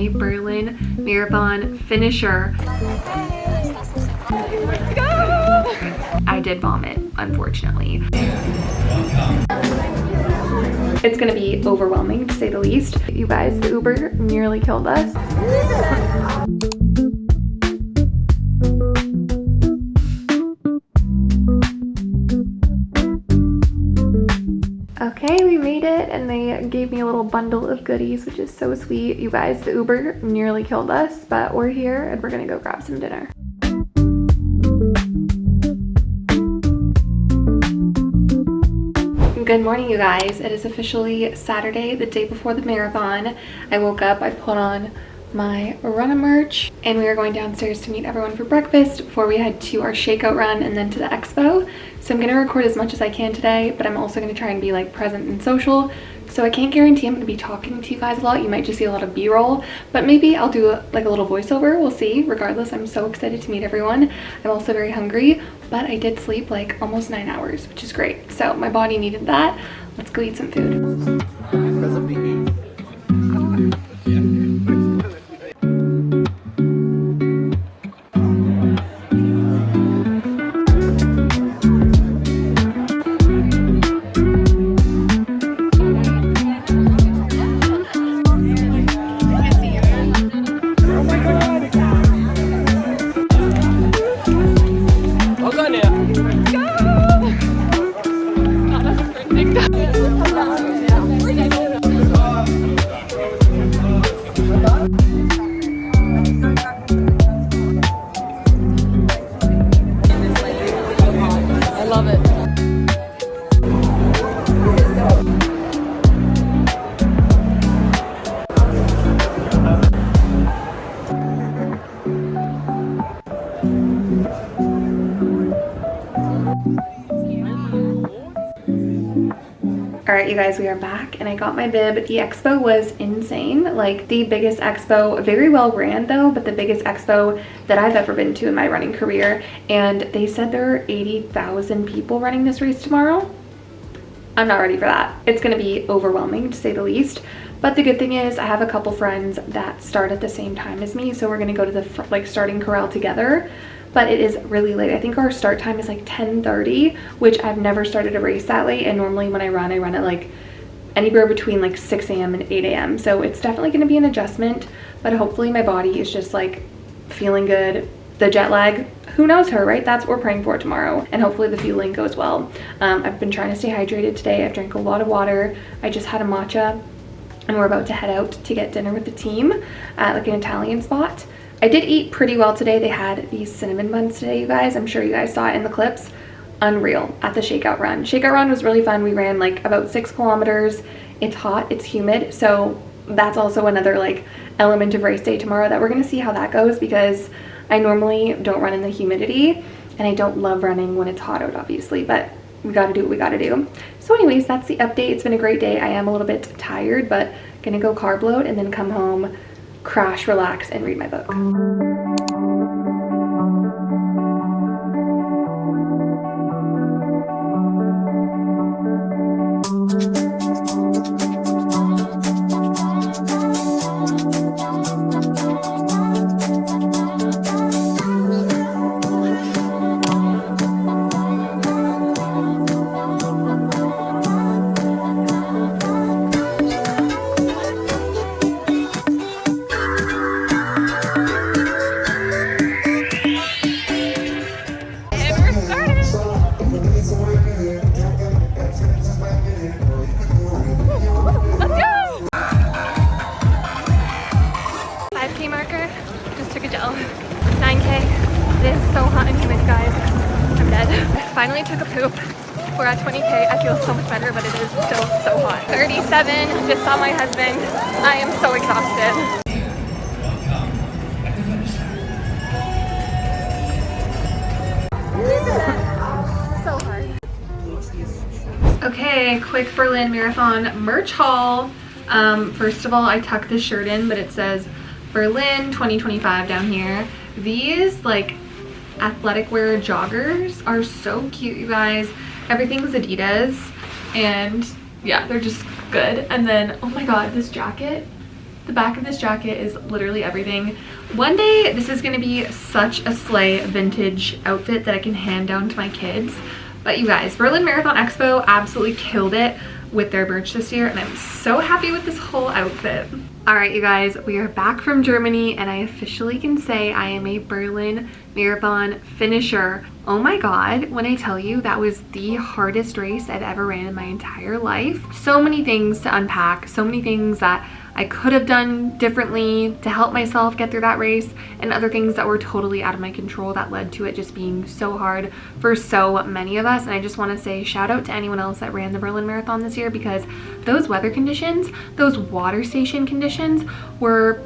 my Berlin Marathon finisher. Let's go! I did vomit, unfortunately. It's gonna be overwhelming to say the least. You guys, the Uber nearly killed us. Okay, we made it and they gave me a little bundle of goodies, which is so sweet. You guys, the Uber nearly killed us, but we're here and we're gonna go grab some dinner. Good morning, you guys. It is officially Saturday, the day before the marathon. I woke up, I put on my runner merch, and we are going downstairs to meet everyone for breakfast before we head to our shakeout run and then to the expo. So I'm gonna record as much as I can today, but I'm also gonna try and be like present and social. So I can't guarantee I'm gonna be talking to you guys a lot. You might just see a lot of B-roll, but maybe I'll do like a little voiceover. We'll see. Regardless, I'm so excited to meet everyone. I'm also very hungry, but I did sleep like almost 9 hours, which is great. So my body needed that. Let's go eat some food. Alright, you guys, we are back and I got my bib. The expo was insane, like the biggest expo, very well ran though, but the biggest expo that I've ever been to in my running career. And they said there are 80,000 people running this race tomorrow. I'm not ready for that. It's gonna be overwhelming to say the least. But the good thing is I have a couple friends that start at the same time as me, so we're gonna go to the like starting corral together. But it is really late. I think our start time is like 10:30, which I've never started a race that late. And normally when I run at like anywhere between like 6 a.m. and 8 a.m. So it's definitely gonna be an adjustment, but hopefully my body is just like feeling good. The jet lag, who knows her, right? That's what we're praying for tomorrow. And hopefully the fueling goes well. I've been trying to stay hydrated today. I've drank a lot of water. I just had a matcha and we're about to head out to get dinner with the team at like an Italian spot. I did eat pretty well today. They had these cinnamon buns today, you guys. I'm sure you guys saw it in the clips. Unreal at the shakeout run. Shakeout run was really fun. We ran like about 6 kilometers. It's hot, it's humid. So that's also another like element of race day tomorrow that we're gonna see how that goes, because I normally don't run in the humidity and I don't love running when it's hot out, obviously, but we gotta do what we gotta do. So anyways, that's the update. It's been a great day. I am a little bit tired, but gonna go carb load and then come home, crash, relax, and read my book. Finally took a poop. We're at 20K. I feel so much better, but it is still so hot. 37, just saw my husband. I am so exhausted. So hard. Okay, quick Berlin Marathon merch haul. First of all, I tucked this shirt in, but it says Berlin 2025 down here. These like athletic wear joggers are so cute, you guys. Everything's Adidas and yeah, they're just good. And then oh my god, this jacket The back of this jacket is literally everything. One day this is going to be such a slay vintage outfit that I can hand down to my kids. But you guys, Berlin Marathon Expo absolutely killed it with their merch this year, and I'm so happy with this whole outfit. All right, you guys, we are back from Germany, and I officially can say I am a Berlin Marathon finisher. Oh my God, when I tell you that was the hardest race I've ever ran in my entire life. So many things to unpack, so many things that I could have done differently to help myself get through that race, and other things that were totally out of my control that led to it just being so hard for so many of us. And I just want to say shout out to anyone else that ran the Berlin Marathon this year, because those weather conditions, those water station conditions were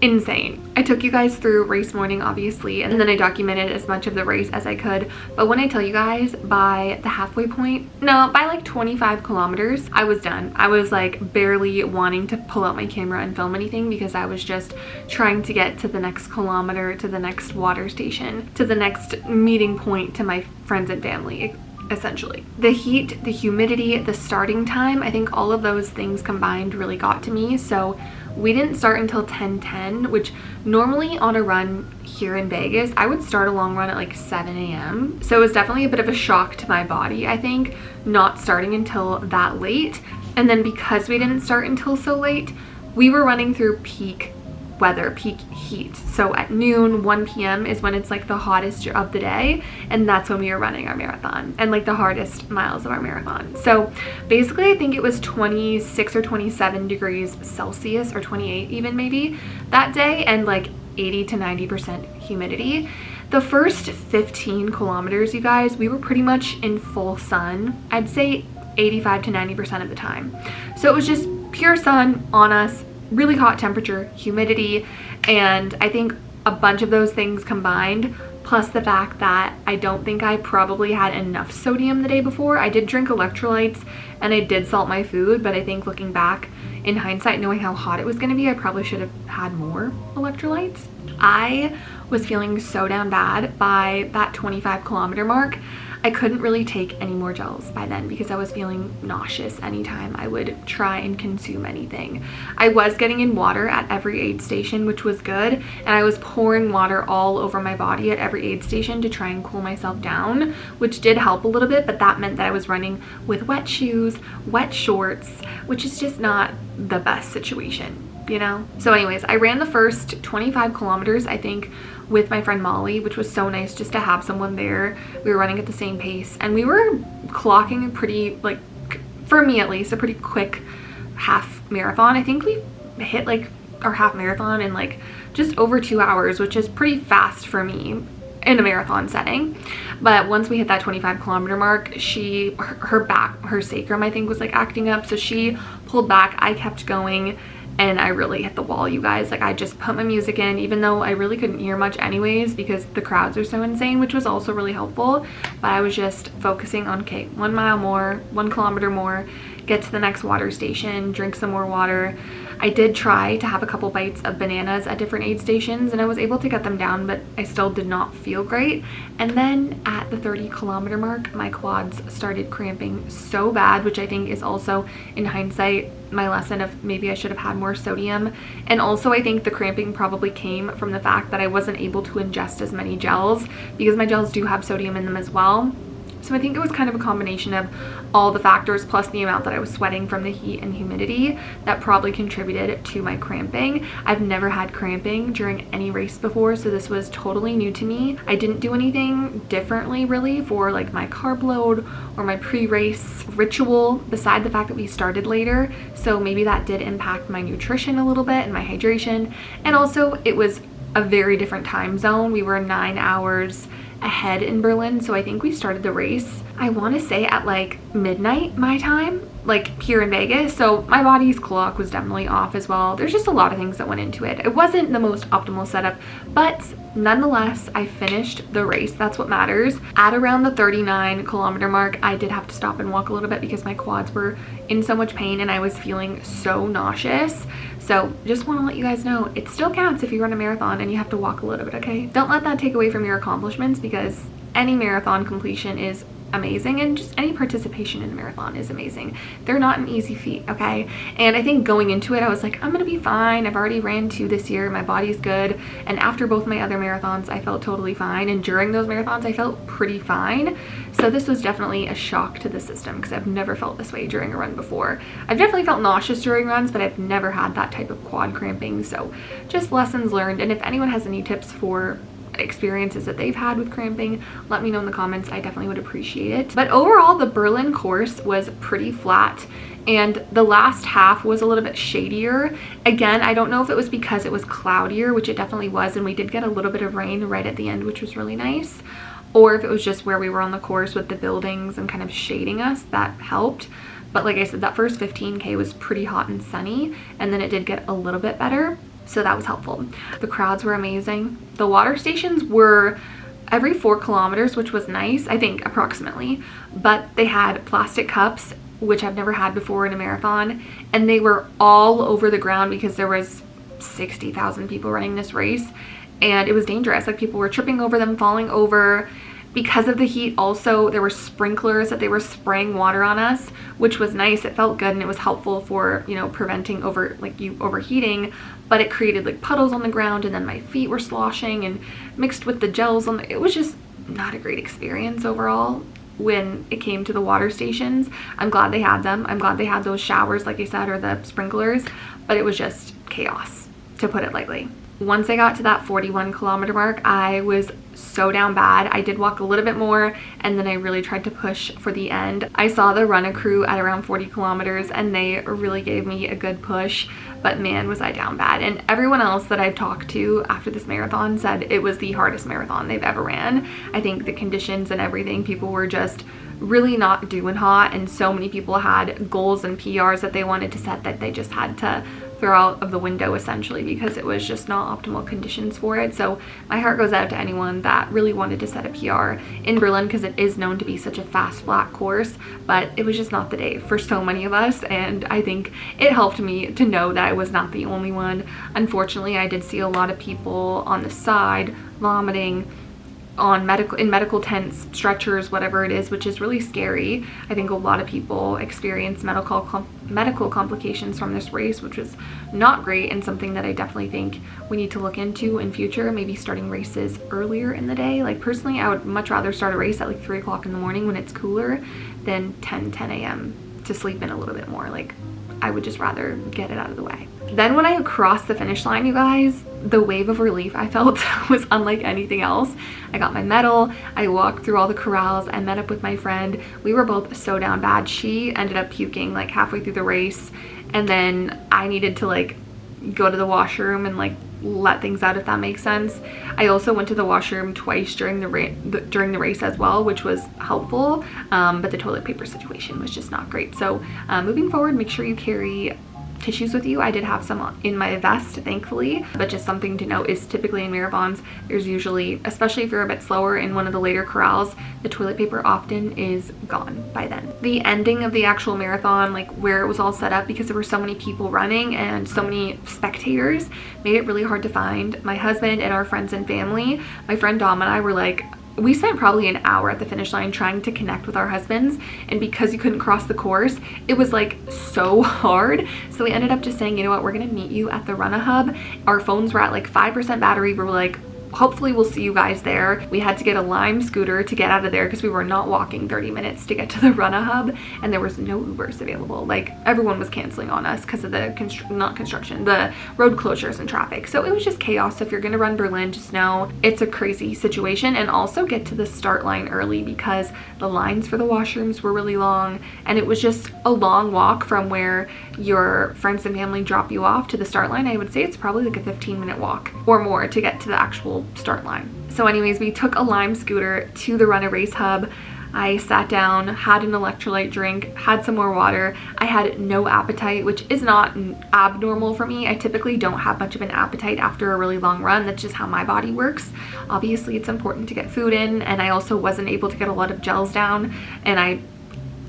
insane. I took you guys through race morning, obviously, and then I documented as much of the race as I could. But when I tell you guys, by the halfway point, no, by like 25 kilometers, I was done. I was like barely wanting to pull out my camera and film anything, because I was just trying to get to the next kilometer, to the next water station, to the next meeting point to my friends and family. Essentially, the heat, the humidity, the starting time, I think all of those things combined really got to me. So we didn't start until 10:10, which normally on a run here in Vegas, I would start a long run at like 7 a.m. So it was definitely a bit of a shock to my body, I think, not starting until that late. And then because we didn't start until so late, we were running through peak weather, peak heat. So at noon, 1 p.m. is when it's like the hottest of the day, and that's when we were running our marathon, and like the hardest miles of our marathon. So basically I think it was 26 or 27 degrees Celsius, or 28 even maybe, that day, and like 80 to 90% humidity. The first 15 kilometers, you guys, we were pretty much in full sun. I'd say 85 to 90% of the time. So it was just pure sun on us, really hot temperature, humidity, and I think a bunch of those things combined, plus the fact that I don't think I probably had enough sodium the day before. I did drink electrolytes and I did salt my food, but I think looking back in hindsight, knowing how hot it was going to be, I probably should have had more electrolytes. I was feeling so down bad by that 25 kilometer mark. I couldn't really take any more gels by then, because I was feeling nauseous anytime I would try and consume anything. I was getting in water at every aid station, which was good, and I was pouring water all over my body at every aid station to try and cool myself down, which did help a little bit, but that meant that I was running with wet shoes, wet shorts, which is just not the best situation, you know? So anyways, I ran the first 25 kilometers, I think, with my friend Molly, which was so nice just to have someone there. We were running at the same pace, and we were clocking a pretty, like, for me at least, a pretty quick half marathon. I think we hit like our half marathon in like just over 2 hours, which is pretty fast for me in a marathon setting. But once we hit that 25 kilometer mark, her back, her sacrum, I think, was like acting up, so she pulled back. I kept going, and I really hit the wall, you guys. Like, I just put my music in, even though I really couldn't hear much anyways, because the crowds are so insane, which was also really helpful. But I was just focusing on, okay, 1 mile more, 1 kilometer more, get to the next water station, drink some more water. I did try to have a couple bites of bananas at different aid stations, and I was able to get them down, but I still did not feel great. And then at the 30 kilometer mark, my quads started cramping so bad, which I think is also, in hindsight, my lesson of maybe I should have had more sodium. And also I think the cramping probably came from the fact that I wasn't able to ingest as many gels, because my gels do have sodium in them as well. So I think it was kind of a combination of all the factors, plus the amount that I was sweating from the heat and humidity, that probably contributed to my cramping. I've never had cramping during any race before, so this was totally new to me. I didn't do anything differently really for like my carb load or my pre-race ritual, beside the fact that we started later. So maybe that did impact my nutrition a little bit and my hydration. And also it was a very different time zone. We were 9 hours ahead in Berlin, so I think we started the race, I want to say, at like midnight my time, like here in Vegas. So my body's clock was definitely off as well. There's just a lot of things that went into it. It wasn't the most optimal setup, but nonetheless I finished the race. That's what matters. At around the 39 kilometer mark, I did have to stop and walk a little bit because my quads were in so much pain and I was feeling so nauseous. So just want to let you guys know, it still counts if you run a marathon and you have to walk a little bit, okay? Don't let that take away from your accomplishments, because any marathon completion is amazing, and just any participation in a marathon is amazing. They're not an easy feat, okay? And I think going into it, I was like, I'm gonna be fine. I've already ran 2 this year. My body's good. And after both my other marathons, I felt totally fine. And during those marathons, I felt pretty fine. So this was definitely a shock to the system because I've never felt this way during a run before. I've definitely felt nauseous during runs, but I've never had that type of quad cramping. So just lessons learned. And if anyone has any tips for experiences that they've had with cramping, let me know in the comments. I definitely would appreciate it. But overall, the Berlin course was pretty flat, and the last half was a little bit shadier. Again, I don't know if it was because it was cloudier, which it definitely was, and we did get a little bit of rain right at the end, which was really nice, or if it was just where we were on the course with the buildings and kind of shading us, that helped. But like I said, that first 15K was pretty hot and sunny, and then it did get a little bit better. So that was helpful. The crowds were amazing. The water stations were every 4 kilometers, which was nice, I think approximately, but they had plastic cups, which I've never had before in a marathon, and they were all over the ground because there was 60,000 people running this race, and it was dangerous. Like, people were tripping over them, falling over. Because of the heat also, there were sprinklers that they were spraying water on us, which was nice. It felt good and it was helpful for, you know, preventing overheating, but it created like puddles on the ground, and then my feet were sloshing and mixed with the gels on it was just not a great experience overall when it came to the water stations. I'm glad they had them. I'm glad they had those showers, like I said, or the sprinklers, but it was just chaos, to put it lightly. Once I got to that 41 kilometer mark, I was so down bad. I did walk a little bit more, and then I really tried to push for the end. I saw the run crew at around 40 kilometers, and they really gave me a good push, but man, was I down bad. And everyone else that I've talked to after this marathon said it was the hardest marathon they've ever ran. I think the conditions and everything, people were just really not doing hot, and so many people had goals and PRs that they wanted to set that they just had to throw out of the window essentially because it was just not optimal conditions for it. So my heart goes out to anyone that really wanted to set a PR in Berlin, because it is known to be such a fast, flat course, but it was just not the day for so many of us, and I think it helped me to know that I was not the only one. Unfortunately, I did see a lot of people on the side vomiting on medical tents, stretchers, whatever it is, which is really scary. I think a lot of people experience medical complications from this race, which was not great, and something that I definitely think we need to look into in future, maybe starting races earlier in the day. Like, personally, I would much rather start a race at like 3 o'clock in the morning when it's cooler than 10 a.m. to sleep in a little bit more. Like, I would just rather get it out of the way. Then when I crossed the finish line, you guys, the wave of relief I felt was unlike anything else. I got my medal, I walked through all the corrals, I met up with my friend. We were both so down bad. She ended up puking like halfway through the race, and then I needed to like go to the washroom and like let things out, if that makes sense. I also went to the washroom twice during the race as well, which was helpful, but the toilet paper situation was just not great. So moving forward, make sure you carry tissues with you. I did have some in my vest, thankfully, but just something to note is typically in marathons, there's usually, especially if you're a bit slower in one of the later corrals, the toilet paper often is gone by then. The ending of the actual marathon, like where it was all set up, because there were so many people running and so many spectators, made it really hard to find. My husband and our friends and family, my friend Dom and I were like, we spent probably an hour at the finish line trying to connect with our husbands, and because you couldn't cross the course, it was like so hard. So we ended up just saying, you know what, we're gonna meet you at the Run-A-Hub. Our phones were at like 5% battery. We were like, hopefully we'll see you guys there. We had to get a Lime scooter to get out of there because we were not walking 30 minutes to get to the Run-A-Hub, and there was no Ubers available. Like, everyone was canceling on us because of the the road closures and traffic. So it was just chaos. So if you're gonna run Berlin, just know it's a crazy situation, and also get to the start line early because the lines for the washrooms were really long, and it was just a long walk from where your friends and family drop you off to the start line. I would say it's probably like a 15-minute walk or more to get to the actual start line. So anyways, we took a Lime scooter to the Run-A-Race hub. I sat down, had an electrolyte drink, had some more water. I had no appetite, which is not abnormal for me. I typically don't have much of an appetite after a really long run. That's just how my body works. Obviously, it's important to get food in, and I also wasn't able to get a lot of gels down, and I,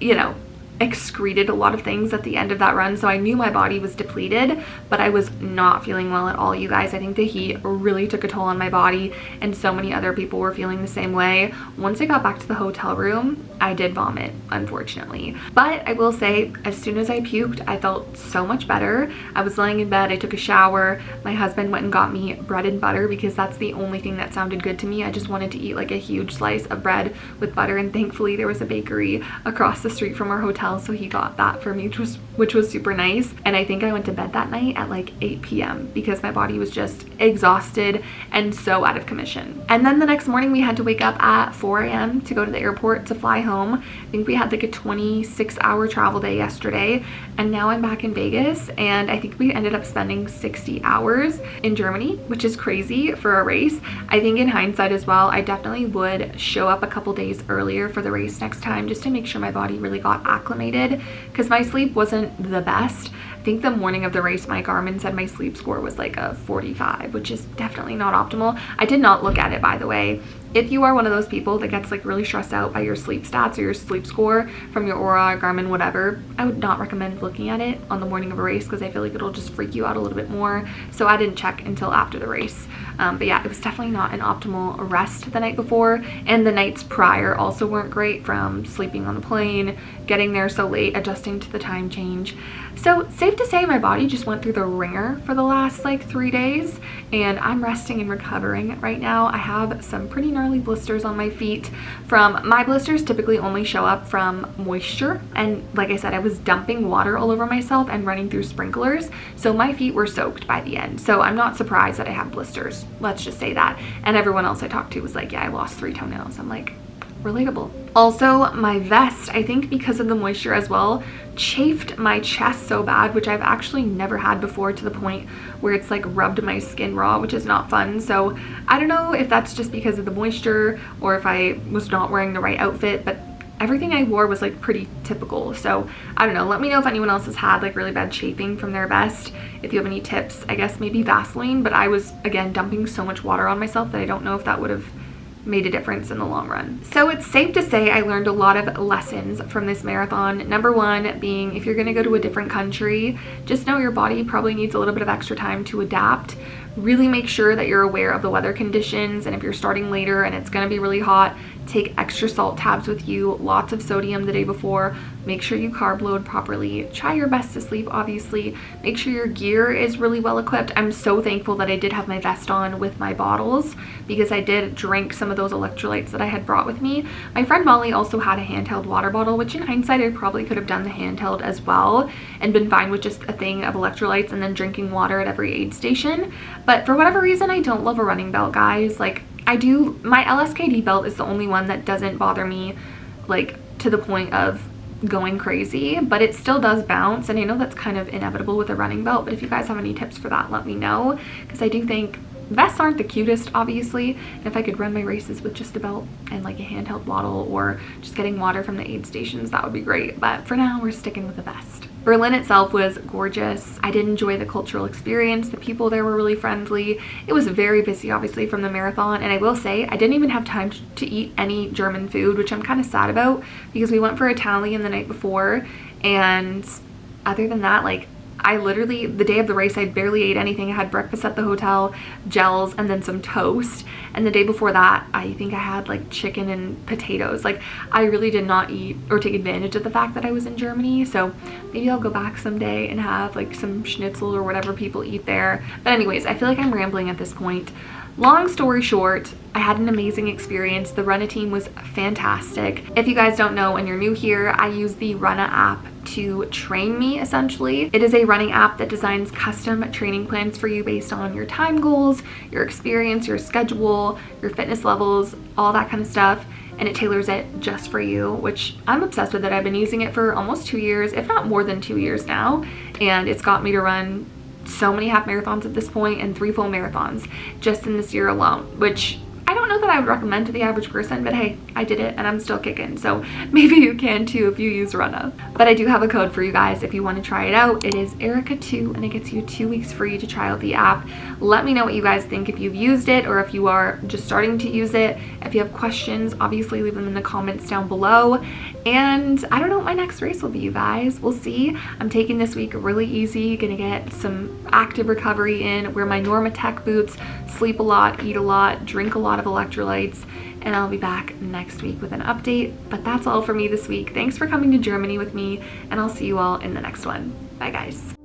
you know, excreted a lot of things at the end of that run, so I knew my body was depleted, but I was not feeling well at all, you guys. I think the heat really took a toll on my body, and so many other people were feeling the same way. Once I got back to the hotel room, I did vomit, unfortunately. But I will say, as soon as I puked, I felt so much better. I was laying in bed, I took a shower, my husband went and got me bread and butter because that's the only thing that sounded good to me. I just wanted to eat like a huge slice of bread with butter, and thankfully there was a bakery across the street from our hotel, so he got that for me, which was super nice. And I think I went to bed that night at like 8 p.m. because my body was just exhausted and so out of commission. And then the next morning we had to wake up at 4 a.m. to go to the airport to fly home. I think we had like a 26-hour travel day yesterday, and now I'm back in Vegas, and I think we ended up spending 60 hours in Germany, which is crazy for a race. I think in hindsight as well, I definitely would show up a couple days earlier for the race next time just to make sure my body really got acclimated, because my sleep wasn't the best. I think the morning of the race, my Garmin said my sleep score was like a 45, which is definitely not optimal. I did not look at it, by the way. If you are one of those people that gets like really stressed out by your sleep stats or your sleep score from your Aura, Garmin, whatever, I would not recommend looking at it on the morning of a race because I feel like it'll just freak you out a little bit more. So I didn't check until after the race. But yeah, it was definitely not an optimal rest the night before, and the nights prior also weren't great from sleeping on the plane, getting there so late, adjusting to the time change. So safe to say my body just went through the ringer for the last like 3 days, and I'm resting and recovering right now. I have some pretty gnarly blisters on my feet. My blisters typically only show up from moisture, and like I said, I was dumping water all over myself and running through sprinklers, so my feet were soaked by the end. So I'm not surprised that I have blisters, let's just say that. And everyone else I talked to was like, yeah, I lost 3 toenails. I'm like, relatable. Also, my vest, I think because of the moisture as well, chafed my chest so bad, which I've actually never had before, to the point where it's like rubbed my skin raw, which is not fun. So I don't know if that's just because of the moisture or if I was not wearing the right outfit, but everything I wore was like pretty typical. So I don't know, let me know if anyone else has had like really bad chafing from their vest. If you have any tips, I guess maybe Vaseline, but I was again dumping so much water on myself that I don't know if that would have made a difference in the long run. So it's safe to say I learned a lot of lessons from this marathon. Number one being, if you're gonna go to a different country, just know your body probably needs a little bit of extra time to adapt. Really make sure that you're aware of the weather conditions, and if you're starting later and it's gonna be really hot, take extra salt tabs with you, lots of sodium the day before. Make sure you carb load properly. Try your best to sleep, obviously. Make sure your gear is really well equipped. I'm so thankful that I did have my vest on with my bottles, because I did drink some of those electrolytes that I had brought with me. My friend Molly also had a handheld water bottle, which in hindsight I probably could have done the handheld as well and been fine with just a thing of electrolytes and then drinking water at every aid station. But for whatever reason, I don't love a running belt, guys. Like, I do, my LSKD belt is the only one that doesn't bother me like to the point of going crazy, but it still does bounce, and I know that's kind of inevitable with a running belt. But if you guys have any tips for that, let me know, because I do think vests aren't the cutest, obviously, and if I could run my races with just a belt and like a handheld bottle or just getting water from the aid stations, that would be great. But for now, we're sticking with the vest. Berlin itself was gorgeous. I did enjoy the cultural experience. The people there were really friendly. It was very busy, obviously, from the marathon, and I will say I didn't even have time to eat any German food, which I'm kind of sad about, because we went for Italian the night before, and other than that, like, I literally, the day of the race, I barely ate anything. I had breakfast at the hotel, gels, and then some toast. And the day before that, I think I had like chicken and potatoes. Like, I really did not eat or take advantage of the fact that I was in Germany. So maybe I'll go back someday and have like some schnitzel or whatever people eat there. But anyways, I feel like I'm rambling at this point. Long story short, I had an amazing experience. The Runna team was fantastic. If you guys don't know and you're new here, I use the Runna app to train me, essentially. It is a running app that designs custom training plans for you based on your time goals, your experience, your schedule, your fitness levels, all that kind of stuff. And it tailors it just for you, which I'm obsessed with it. I've been using it for almost 2 years, if not more than 2 years now. And it's got me to run so many half marathons at this point and 3 full marathons just in this year alone, which I don't know that that I would recommend to the average person, but hey, I did it and I'm still kicking. So maybe you can too if you use Runna. But I do have a code for you guys if you want to try it out. It is Erica2 and it gets you 2 weeks free to try out the app. Let me know what you guys think if you've used it or if you are just starting to use it. If you have questions, obviously leave them in the comments down below. And I don't know what my next race will be, you guys. We'll see. I'm taking this week really easy, gonna get some active recovery in, wear my Normatec boots, sleep a lot, eat a lot, drink a lot of electrolytes, and I'll be back next week with an update. But that's all for me this week. Thanks for coming to Germany with me, and I'll see you all in the next one. Bye guys.